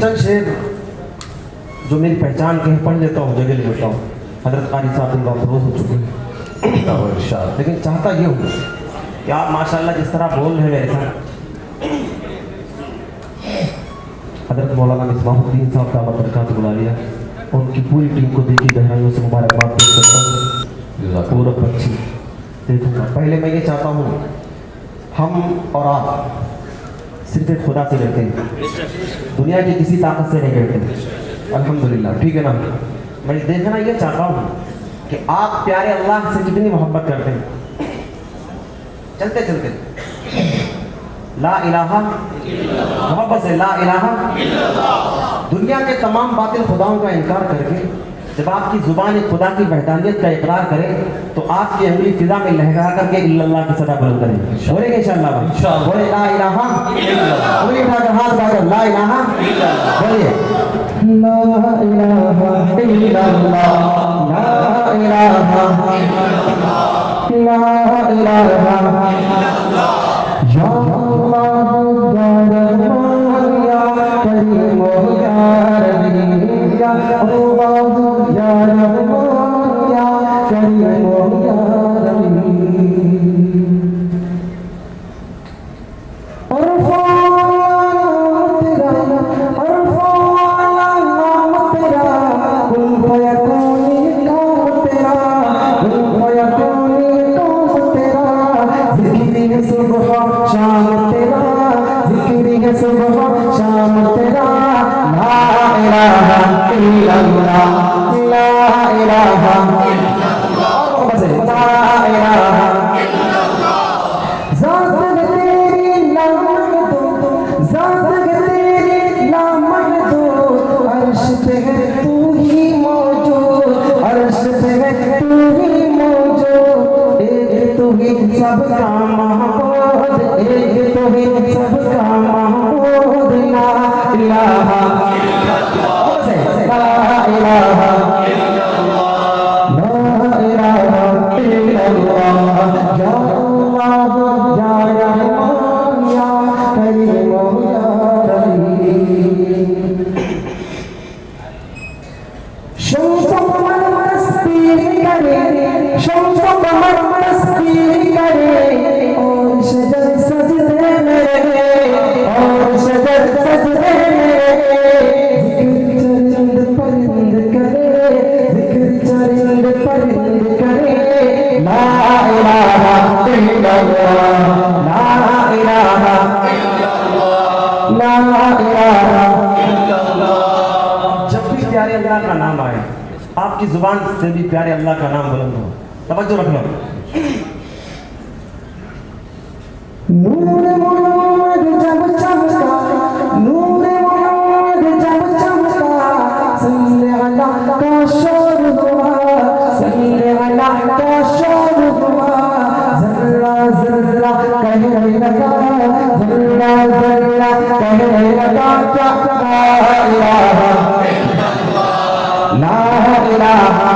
चंद शेर जो मेरी पहचान के हैं पढ़ लेता हूँ, जगह ले लेता हूँ। हजरत कारी साहब दिन फरोज हो चुके हैं, लेकिन चाहता ये हूँ कि आप माशाल्लाह जिस तरह बोल रहे हैं मेरे साथ, हजरत मौलाना मिसबाहुद्दीन साहब का बरकत बुला लिया, उनकी पूरी टीम को देखी गहराइयों से मुबारकबाद पेश करता हूँ। पूरा पक्षी देखूँगा। पहले मैं ये चाहता हूँ, हम और आप सिर्फ एक खुदा से डरते हैं, दुनिया की किसी ताकत से नहीं डरते, अल्हम्दुलिल्लाह, ठीक है ना। मैं देखना ये चाहता हूँ कि आप प्यारे अल्लाह से कितनी मोहब्बत करते हैं। चलते चलते ला इलाहा, मोहब्बत से ला इलाहा, दुनिया के तमाम बातिल खुदाओं का इनकार करके जब आपकी जुबान खुदा की वहदानियत का इकरार करे तो आपकी अंगुली फिजा में लहरा करके इल्लल्लाह की सदा बुलंद करें। बोलेंगे इंशाअल्लाह, बोले ला इलाहा, बोलिए हाथ बाजो ला इलाहा, बोलिए ला इलाहा इल्लल्लाह, ला इलाहा ला इलाहा या अल्लाह या करीम या रहीम या अल्लाह या रहमान या करीम या रहीम। सबका महबूब एक तो ही सबका महबूब ला इलाहा ला इलाहा ला इलाहा इल्लल्लाह या अल्लाह या रहमान या करीम या रहीम। शम्स कमर तस्बीह करे, शम्स कमर तस्बीह करे और शजर सजदे में, और शजर सजदे में जिक्र चरिंद परिंद करे, जिक्र चरिंद परिंद करे ला इलाहा इल्लल्लाह, ला इलाहा इल्लल्लाह, ला इलाहा इल्लल्लाह। जब भी प्यारे अल्लाह का नाम आए, आपकी जुबान से भी प्यारे अल्लाह का नाम बुलंद हो। तवज्जो रखना। नूर मोहम्मद जब चमका, नूर मोहम्मद जब चमका, सल्ले अला का शोर हुआ, सल्ले अला का शोर हुआ, जर्रा जर्रा कहने लगा, जर्रा जर्रा कहने लगा क्या ला इलाहा इल्लल्लाह, ला इलाहा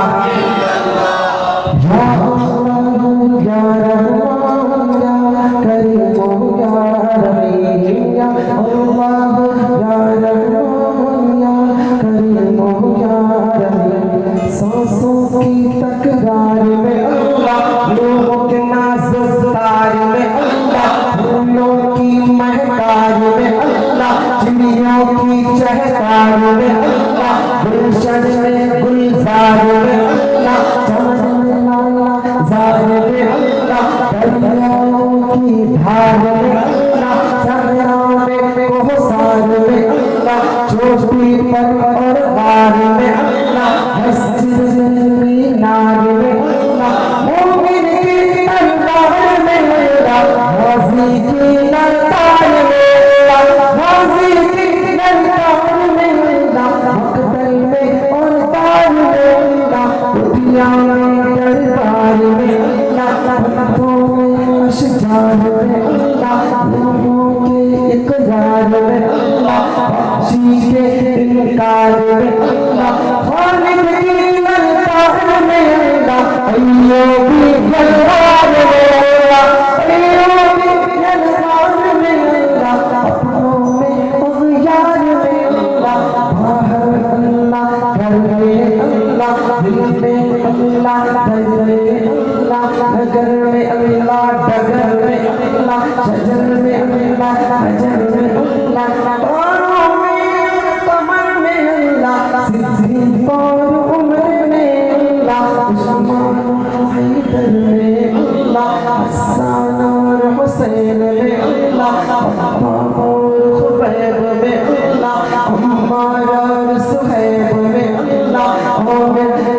हमारा सुहैब में अल्लाह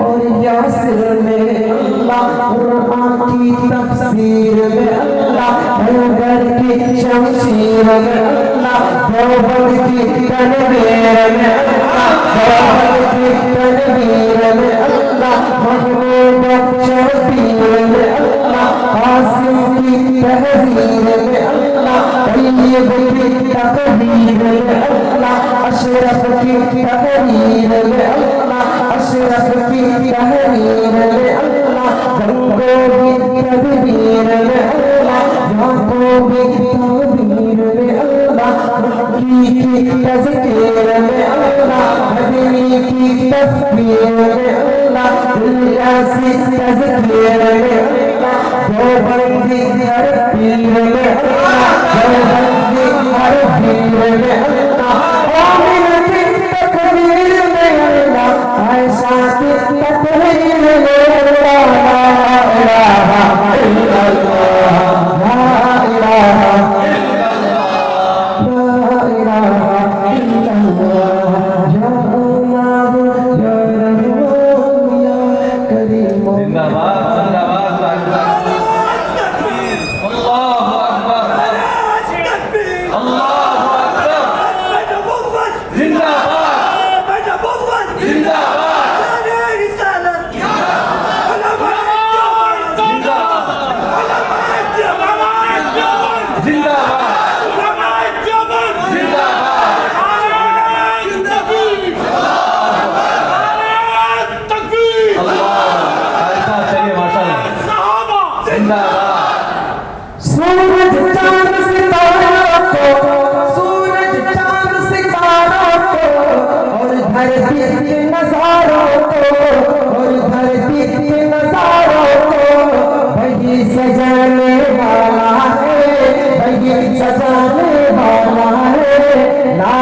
और यासिर में अल्लाह, कुरान की तफसीर में अल्लाह, हैदर की शमशीर में अल्लाह, देवबंद की तनवीर में अल्लाह, देवबंद की तनवीर में अल्लाह, महमूद शबीर में अल्लाह, कासिम की तहजीर में अल्लाह, तैयब की तकदीर में अल्लाह, अशरफ की तहरीर में अल्लाह, अशरफ की तहरीर में अल्लाह, गंगों की तदबीर में अल्लाह, रातों की तदबीर में अल्लाह, मक्की की तज़कीर में अल्लाह, मदनी की तस्बीर में अल्लाह, इलियासी तज़कीर में अल्लाह, देवबंदी हर पीर में अल्लाह, देवबंदी हर पीर में अल्लाह, आमिन की तकबीर में अल्लाह, आयशा की तकबीर में अल्लाह, ला इलाहा इल्लल्लाह, ला इलाहा इल्लल्लाह, ला इलाहा इल्लल्लाह, या अल्लाह या रहमान या करीम। जिंदाबाद जिंदाबाद अल्लाहु अकबर अल्लाहु अकबर जिंदाबाद जिंदाबाद सूरज चांद सितारों को, सूरज चांद सितारों को, और धरती के नजारों को, और धरती के नजारों को, वही सजाने वाला है, वही सजाने वाला है, ला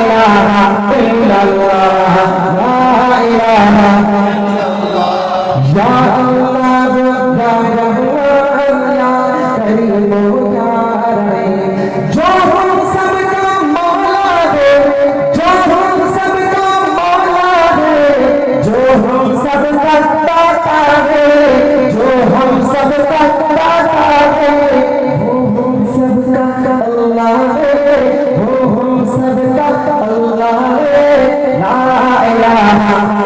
इलाहा इल्लल्लाह, ला इलाहा इल्लल्लाह, या अल्लाह या रहमान या करीम या रहीम। जो हम सबका मौला है, जो हम सबका मौला है, जो हम सबका दाता है, जो हम सबका दाता है, वो हम सबका अल्लाह है, वो हम सबका अल्लाह है, ला इलाहा